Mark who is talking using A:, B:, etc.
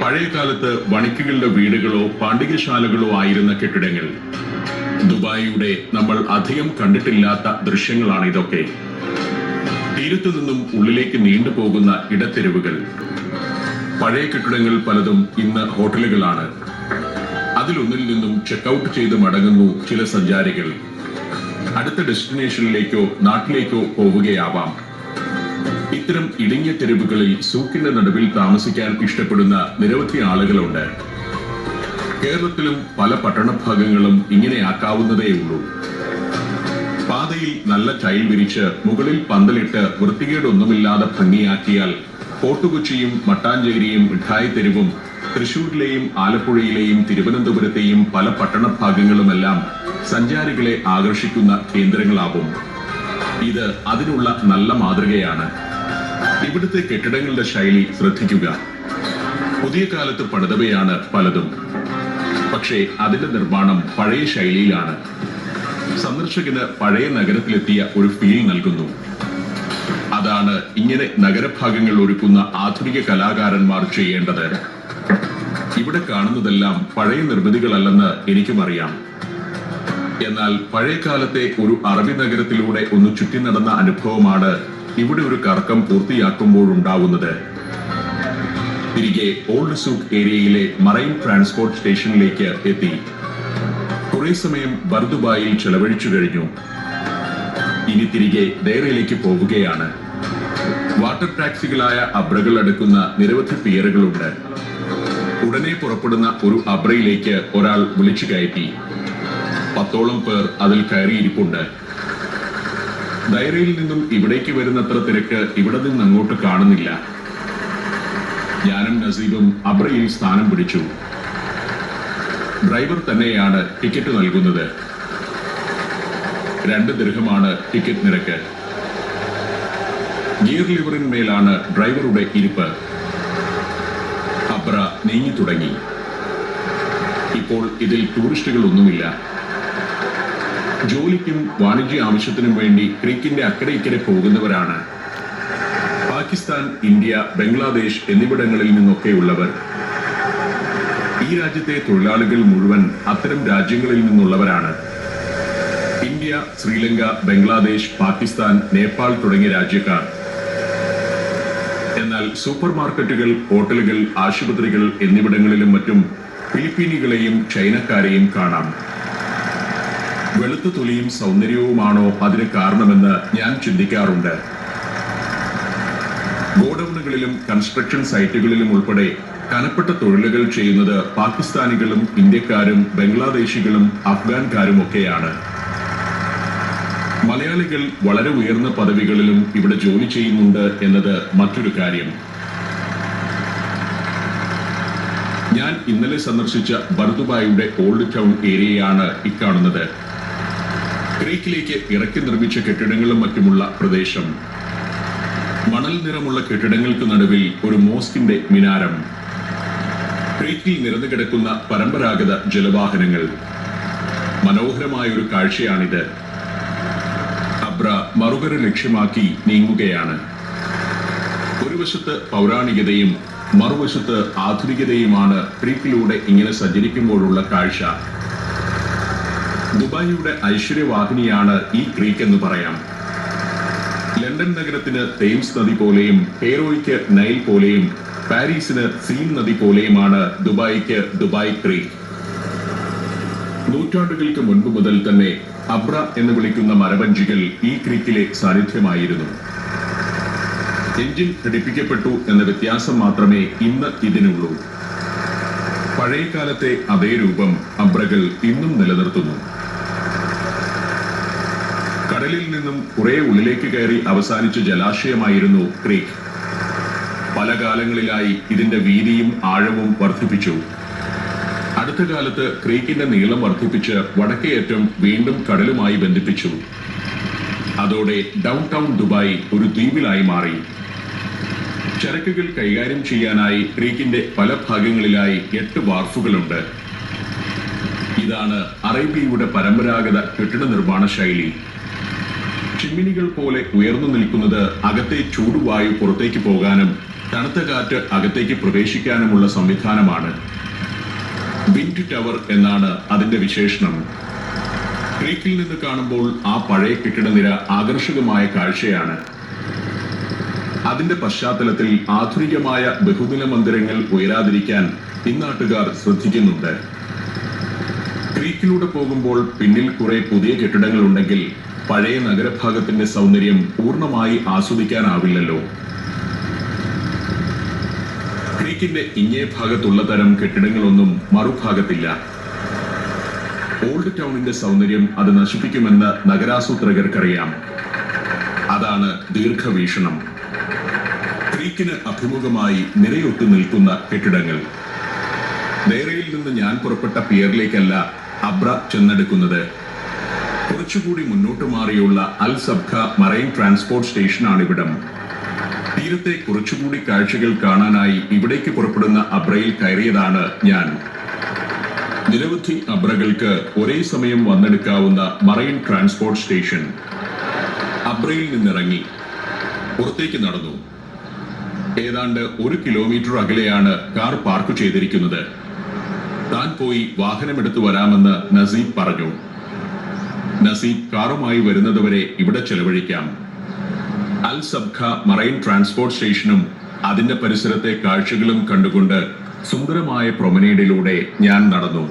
A: പഴയകാലത്ത് വണിക്കുകളുടെ വീടുകളോ പാണ്ഡികശാലകളോ ആയിരുന്ന കെട്ടിടങ്ങൾ. ദുബായിയുടെ നമ്മൾ അധികം കണ്ടിട്ടില്ലാത്ത ദൃശ്യങ്ങളാണ് ഇതൊക്കെ. തീരത്തു നിന്നും ഉള്ളിലേക്ക് നീണ്ടുപോകുന്ന ഇടത്തെരുവുകൾ. പഴയ കെട്ടിടങ്ങൾ പലതും ഇന്ന് ഹോട്ടലുകളാണ്. അതിലൊന്നിൽ നിന്നും ചെക്കൗട്ട് ചെയ്ത് മടങ്ങുന്നു ചില സഞ്ചാരികൾ. അടുത്ത ഡെസ്റ്റിനേഷനിലേക്കോ നാട്ടിലേക്കോ പോവുകയാവാം. ഇത്തരം ഇടുങ്ങിയ തെരുവുകളിൽ സൂക്കിന്റെ നടുവിൽ താമസിക്കാൻ ഇഷ്ടപ്പെടുന്ന നിരവധി ആളുകളുണ്ട്. കേരളത്തിലും പല പട്ടണഭാഗങ്ങളും ഇങ്ങനെയാക്കാവുന്നതേയുള്ളൂ. പാതയിൽ നല്ല ടൈൽ വിരിച്ച് മുകളിൽ പന്തലിട്ട് വൃത്തികേടൊന്നുമില്ലാതെ ഭംഗിയാക്കിയാൽ ഫോർട്ടുകൊച്ചിയും മട്ടാഞ്ചേരിയും മിഠായി തെരുവും തൃശൂരിലെയും ആലപ്പുഴയിലെയും തിരുവനന്തപുരത്തെയും പല പട്ടണഭാഗങ്ങളുമെല്ലാം സഞ്ചാരികളെ ആകർഷിക്കുന്ന കേന്ദ്രങ്ങളാവും. ഇത് അതിനുള്ള നല്ല മാതൃകയാണ്. ഇവിടുത്തെ കെട്ടിടങ്ങളുടെ ശൈലി ശ്രദ്ധിക്കുക. പുതിയ കാലത്ത് പണിതവയാണ് പലതും, പക്ഷേ അതിന്റെ നിർമ്മാണം പഴയ ശൈലിയിലാണ്. സന്ദർശകന് പഴയ നഗരത്തിലെത്തിയ ഒരു ഫീൽ നൽകുന്നു. അതാണ് ഇങ്ങനെ നഗരഭാഗങ്ങൾ ഒരുക്കുന്ന ആധുനിക കലാകാരന്മാർ ചെയ്യേണ്ടത്. ഇവിടെ കാണുന്നതെല്ലാം പഴയ നിർമ്മിതികളല്ലെന്ന് എനിക്കും അറിയാം. എന്നാൽ പഴയ കാലത്തെ ഒരു അറബി നഗരത്തിലൂടെ ഒന്ന് ചുറ്റി നടന്ന അനുഭവമാണ് ഇവിടെ ഒരു കറക്കം പൂർത്തിയാക്കുമ്പോഴുണ്ടാവുന്നത്. തിരികെ ഓൾഡ് സൂക്ക് ഏരിയയിലെ മറൈൻ ട്രാൻസ്പോർട്ട് സ്റ്റേഷനിലേക്ക് എത്തി. കുറെ സമയം ബർദുബായിൽ ചെലവഴിച്ചു കഴിഞ്ഞു. ഇനി തിരികെ ഡയറയിലേക്ക് പോവുകയാണ്. വാട്ടർ ടാക്സികളായ അബ്രകൾ അടുക്കുന്ന നിരവധി പിയറുകളുണ്ട്. ഉടനെ പുറപ്പെടുന്ന ഒരു അബ്രയിലേക്ക് ഒരാൾ വിളിച്ചു കയറ്റി. 10ഓളം പേർ അതിൽ കയറിയിരിപ്പുണ്ട്. ഡയറയിൽ നിന്നും ഇവിടേക്ക് വരുന്നത്ര തിരക്ക് ഇവിടെ നിന്ന് അങ്ങോട്ട് കാണുന്നില്ല. ഞാനും നസീബും അബ്രയിൽ സ്ഥാനം പിടിച്ചു. ഡ്രൈവർ തന്നെയാണ് ടിക്കറ്റ് നൽകുന്നത്. 2 ദിർഹമാണ് ടിക്കറ്റ് നിരക്ക്. ഗിയർ ലിവറിന്മേലാണ് ഡ്രൈവറുടെ ഇരിപ്പ്. അബ്ര നീങ്ങി തുടങ്ങി. ഇപ്പോൾ ഇതിൽ ടൂറിസ്റ്റുകളൊന്നുമില്ല. ജോലിക്കും വാണിജ്യ ആവശ്യത്തിനും വേണ്ടി ക്രീക്കിന്റെ അക്കരെ ഇക്കരെ പോകുന്നവരാണ്. പാകിസ്ഥാൻ, ഇന്ത്യ, ബംഗ്ലാദേശ് എന്നിവിടങ്ങളിൽ നിന്നൊക്കെയുള്ളവർ. ഈ രാജ്യത്തെ തൊഴിലാളികൾ മുഴുവൻ അത്തരം രാജ്യങ്ങളിൽ നിന്നുള്ളവരാണ്. ഇന്ത്യ, ശ്രീലങ്ക, ബംഗ്ലാദേശ്, പാകിസ്ഥാൻ, നേപ്പാൾ തുടങ്ങിയ രാജ്യക്കാർ. എന്നാൽ സൂപ്പർ മാർക്കറ്റുകൾ, ഹോട്ടലുകൾ, ആശുപത്രികൾ എന്നിവിടങ്ങളിലും മറ്റും ഫിലിപ്പീനികളെയും ചൈനക്കാരെയും കാണാം. വെളുത്ത തൊലിയും സൗന്ദര്യവുമാണോ അതിന് കാരണമെന്ന് ഞാൻ ചിന്തിക്കാറുണ്ട്. ഗോഡൌണുകളിലും കൺസ്ട്രക്ഷൻ സൈറ്റുകളിലും ഉൾപ്പെടെ കനപ്പെട്ട തൊഴിലുകൾ ചെയ്യുന്നത് പാകിസ്ഥാനികളും ഇന്ത്യക്കാരും ബംഗ്ലാദേശികളും അഫ്ഗാൻകാരും ഒക്കെയാണ്. മലയാളികൾ വളരെ ഉയർന്ന പദവികളിലും ഇവിടെ ജോലി ചെയ്യുന്നുണ്ട് എന്നത് മറ്റൊരു കാര്യം. ഞാൻ ഇന്നലെ സന്ദർശിച്ച ബർദുബായുടെ ഓൾഡ് ടൗൺ ഏരിയയാണ് ഇക്കാണുന്നത്. ക്രീക്കിലേക്ക് ഇറക്കി നിർമ്മിച്ച കെട്ടിടങ്ങളും മറ്റുമുള്ള പ്രദേശം. മണൽ നിറമുള്ള കെട്ടിടങ്ങൾക്ക് നടുവിൽ ഒരു മോസ്കിന്റെ മിനാരം. ക്രീക്കിൽ നിരന്നു കിടക്കുന്ന പരമ്പരാഗത ജലവാഹനങ്ങൾ. മനോഹരമായ ഒരു കാഴ്ചയാണിത്. അബ്ര മറുകര ലക്ഷ്യമാക്കി നീങ്ങുകയാണ്. ഒരു വശത്ത് പൗരാണികതയും മറുവശത്ത് ആധുനികതയുമാണ് ക്രീക്കിലൂടെ ഇങ്ങനെ സഞ്ചരിക്കുമ്പോഴുള്ള കാഴ്ച. ദുബായിയുടെ ഐശ്വര്യവാഹിനിയാണ് ഈ ക്രീക്ക് എന്ന് പറയാം. ലണ്ടൻ നഗരത്തിന് തേംസ് നദി പോലെയും ഹെയ്റോയ്ക്ക് നൈൽ പോലെയും പാരീസിന് സീൻ നദി പോലെയുമാണ് ദുബായിക്ക് ദുബായ് ക്രീക്ക്. നൂറ്റാണ്ടുകൾക്ക് മുൻപ് മുതൽ തന്നെ അബ്ര എന്ന് വിളിക്കുന്ന മരവഞ്ചികൾ ഈ ക്രീക്കിലെ സാന്നിധ്യമായിരുന്നു. എഞ്ചിൻ ഘടിപ്പിക്കപ്പെട്ടു എന്ന വ്യത്യാസം മാത്രമേ ഇന്ന് ഇതിനുള്ളൂ. പഴയ കാലത്തെ അതേ രൂപം അബ്രകൾ ഇന്നും നിലനിർത്തുന്നു. കടലിൽ നിന്നും കുറെ ഉള്ളിലേക്ക് കയറി അവസാനിച്ച ജലാശയമായിരുന്നു ക്രീക്ക്. പല കാലങ്ങളിലായി ഇതിന്റെ വീതിയും ആഴവും വർദ്ധിപ്പിച്ചു. അടുത്ത കാലത്ത് ക്രീക്കിന്റെ നീളം വർദ്ധിപ്പിച്ച് വടക്കേയറ്റം വീണ്ടും കടലുമായി ബന്ധിപ്പിച്ചു. അതോടെ ഡൗൺ ടൗൺ ദുബായ് ഒരു ദ്വീപിലായി മാറി. ചരക്കുകൾ കൈകാര്യം ചെയ്യാനായി ക്രീക്കിന്റെ പല ഭാഗങ്ങളിലായി 8 വാർഫുകളുണ്ട്. ഇതാണ് അറേബ്യയുടെ പരമ്പരാഗത കെട്ടിട നിർമ്മാണ ശൈലി. ചിമ്മിനികൾ പോലെ ഉയർന്നു നിൽക്കുന്നത് അകത്തെ ചൂടുവായു പുറത്തേക്ക് പോകാനും തണുത്ത കാറ്റ് അകത്തേക്ക് പ്രവേശിക്കാനുമുള്ള സംവിധാനമാണ്. വിൻഡ് ടവർ എന്നാണ് അതിന്റെ വിശേഷണം. ക്രീക്കിൽ നിന്ന് കാണുമ്പോൾ ആ പഴയ കെട്ടിടനിര ആകർഷകമായ കാഴ്ചയാണ്. അതിന്റെ പശ്ചാത്തലത്തിൽ ആധുനികമായ ബഹുനില മന്ദിരങ്ങൾ ഉയരാതിരിക്കാൻ ഇന്നാട്ടുകാർ ശ്രദ്ധിക്കുന്നുണ്ട്. ക്രീക്കിലൂടെ പോകുമ്പോൾ പിന്നിൽ കുറെ പുതിയ കെട്ടിടങ്ങൾ ഉണ്ടെങ്കിൽ പഴയ നഗരഭാഗത്തിന്റെ സൗന്ദര്യം പൂർണ്ണമായി ആസ്വദിക്കാനാവില്ലല്ലോ. ക്രീക്കിന്റെ ഇങ്ങേ ഭാഗത്തുള്ള തരം കെട്ടിടങ്ങളൊന്നും മറുഭാഗത്തില്ല. ഓൾഡ് ടൗണിന്റെ സൗന്ദര്യം അത് നശിപ്പിക്കുമെന്ന് നഗരാസൂത്രകർക്കറിയാം. അതാണ് ദീർഘവീക്ഷണം. ക്രീക്കിന് അഭിമുഖമായി നിരയൊത്തു നിൽക്കുന്ന കെട്ടിടങ്ങൾ. ദേറയിൽ നിന്ന് ഞാൻ പുറപ്പെട്ട പിയറിലേക്കല്ല അബ്ര ചെന്നെടുക്കുന്നത്. കുറച്ചുകൂടി മുന്നോട്ട് മാറിയുള്ള അൽ സബ്ഖ മറൈൻ ട്രാൻസ്പോർട്ട് സ്റ്റേഷനാണിവിടം. തീരത്തെ കുറച്ചുകൂടി കാഴ്ചകൾ കാണാനായി ഇവിടേക്ക് പുറപ്പെടുന്ന അബ്രയിൽ കയറിയതാണ് ഞാൻ. നിരവധി അബ്രകൾക്ക് ഒരേ സമയം വന്നെടുക്കാവുന്ന മറൈൻ ട്രാൻസ്പോർട്ട് സ്റ്റേഷൻ. അബ്രയിൽ നിന്നിറങ്ങി പുറത്തേക്ക് നടന്നു. ഏതാണ്ട് 1 കിലോമീറ്റർ അകലെയാണ് കാർ പാർക്ക് ചെയ്തിരിക്കുന്നത്. താൻ പോയി വാഹനമെടുത്തു വരാമെന്ന് നസീബ് പറഞ്ഞു. നസീബ് കാറുമായി വരുന്നതുവരെ ഇവിടെ ചെലവഴിക്കാം. അൽ സബ്ഖ മറൈൻ ട്രാൻസ്പോർട്ട് സ്റ്റേഷനും അതിന്റെ പരിസരത്തെ കാഴ്ചകളും കണ്ടുകൊണ്ട് സുന്ദരമായ പ്രൊമനേഡിലൂടെ ഞാൻ നടന്നു.